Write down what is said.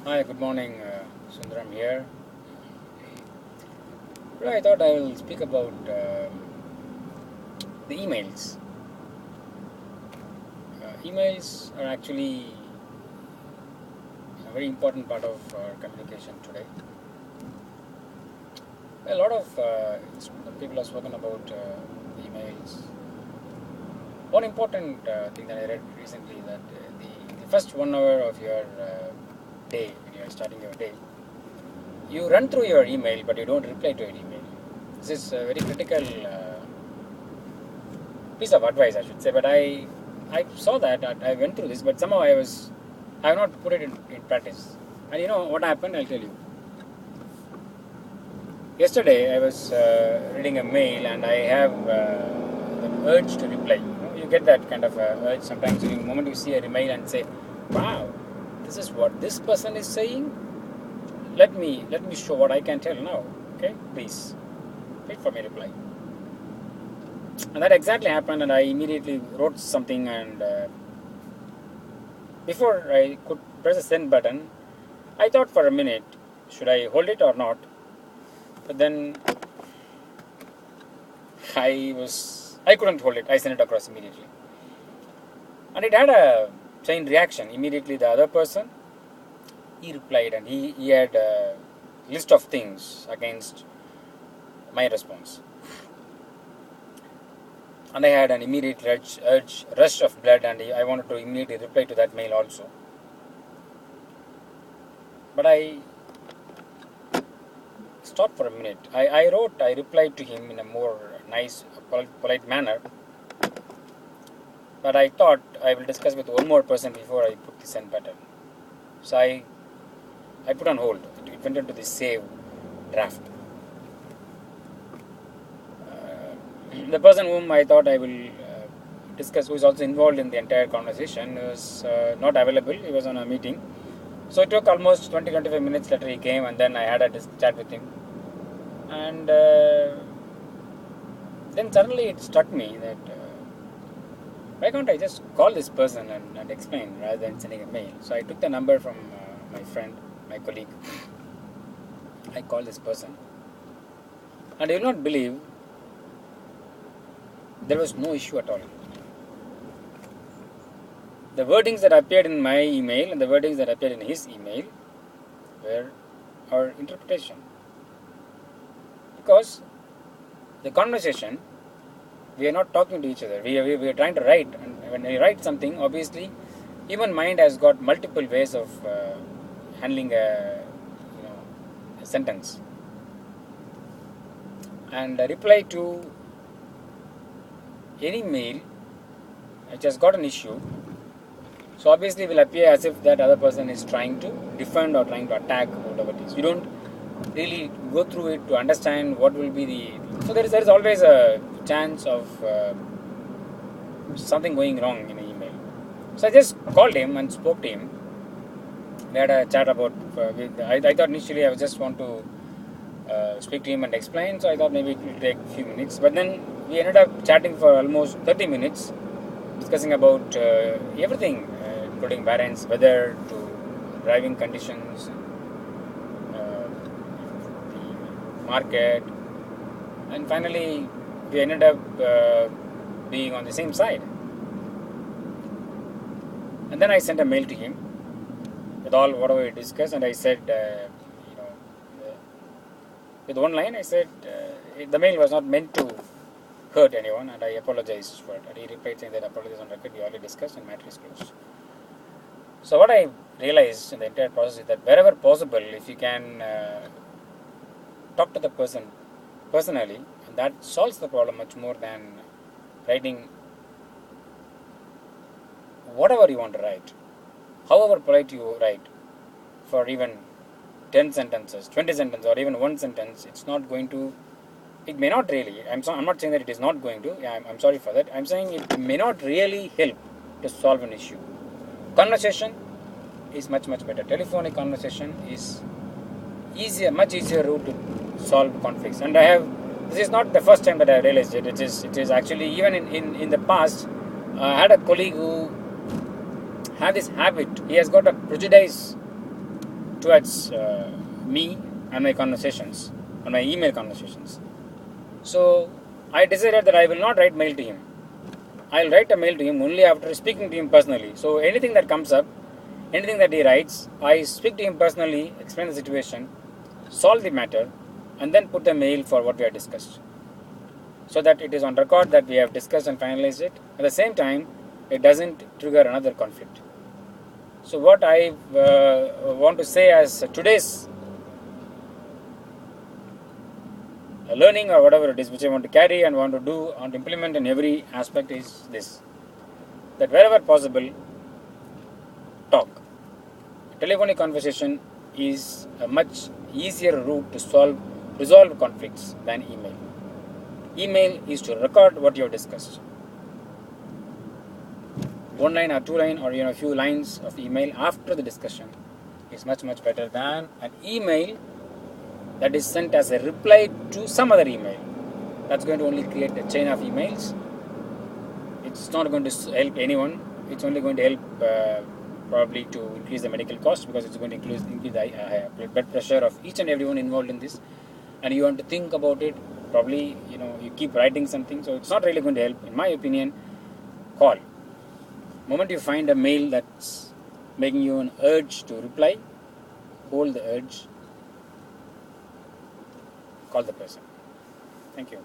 Hi, good morning. Sundaram here. Well, I thought I will speak about the emails. Emails are actually a very important part of our communication today. A lot of people have spoken about emails. One important thing that I read recently that the first 1 hour of your day, when you are starting your day, you run through your email, but you don't reply to your email. This is a very critical piece of advice, I should say. But I saw that I went through this, but somehow I have not put it in practice. And you know what happened? I'll tell you. Yesterday I was reading a mail, and I have the urge to reply. You get that kind of urge sometimes. The moment you see a email and say, "Wow, this is what this person is saying. Let me show what I can tell now. Okay, please wait for my reply." And that exactly happened, and I immediately wrote something. And before I could press the send button, I thought for a minute, should I hold it or not? But then I couldn't hold it. I sent it across immediately, and it had a chain reaction. Immediately, the other person he replied, and he had a list of things against my response, and I had an immediate rush of blood, and I wanted to immediately reply to that mail also. But I stopped for a minute. I replied to him in a more nice, polite manner. But I thought I will discuss with one more person before I put the send button. So I put on hold. It went into the save draft. The person whom I thought I will discuss, who is also involved in the entire conversation, was not available. He was on a meeting. So it took almost 20-25 minutes later he came, and then I had a chat with him. And then suddenly it struck me that why can't I just call this person and explain rather than sending a mail? So I took the number from my friend, my colleague. I called this person, and you will not believe there was no issue at all. The wordings that appeared in my email and the wordings that appeared in his email were our interpretation. Because the conversation, we are not talking to each other. We are trying to write. And when we write something, obviously, human mind has got multiple ways of handling a sentence. And a reply to any mail which has got an issue, so obviously will appear as if that other person is trying to defend or trying to attack whatever it is. You don't really go through it to understand what will be the. So there is always a chance of something going wrong in an email. So I just called him and spoke to him. We had a chat about. I thought initially I just want to speak to him and explain. So I thought maybe it will take a few minutes. But then we ended up chatting for almost 30 minutes, discussing about everything, including variance, weather, to driving conditions, the market, and finally we ended up being on the same side. And then I sent a mail to him with all whatever we discussed, and I said, with one line, I said the mail was not meant to hurt anyone, and I apologized for it. And he replied saying that apologies on record, we already discussed, and matter is closed. So what I realized in the entire process is that wherever possible, if you can talk to the person personally, and that solves the problem much more than writing whatever you want to write, however polite you write, for even 10 sentences, 20 sentences, or even one sentence. It's not going to. It may not really. I'm not saying that it is not going to. Yeah, I'm sorry for that. I'm saying it may not really help to solve an issue. Conversation is much better. Telephonic conversation is much easier route to solve conflicts. And this is not the first time that I realized it. It is actually even in the past. I had a colleague who had this habit. He has got a prejudice towards me and my conversations, and my email conversations. So I decided that I will not write mail to him. I'll write a mail to him only after speaking to him personally. So anything that comes up, anything that he writes, I speak to him personally, explain the situation, solve the matter, and then put the mail for what we have discussed. So that it is on record that we have discussed and finalized it. At the same time, it doesn't trigger another conflict. So what I want to say as today's learning or whatever it is which I want to carry and want to do and implement in every aspect is this: that wherever possible, talk. Telephonic conversation is a much easier route to resolve conflicts than email. Email is to record what you have discussed. One line or two line or a few lines of email after the discussion is much better than an email that is sent as a reply to some other email. That's going to only create a chain of emails. It's not going to help anyone. It's only going to help probably to increase the medical cost, because it's going to increase the blood pressure of each and everyone involved in this. And you want to think about it. Probably you keep writing something, so it's not really going to help. In my opinion, call. The moment you find a mail that's making you an urge to reply, hold the urge. Call the person. Thank you.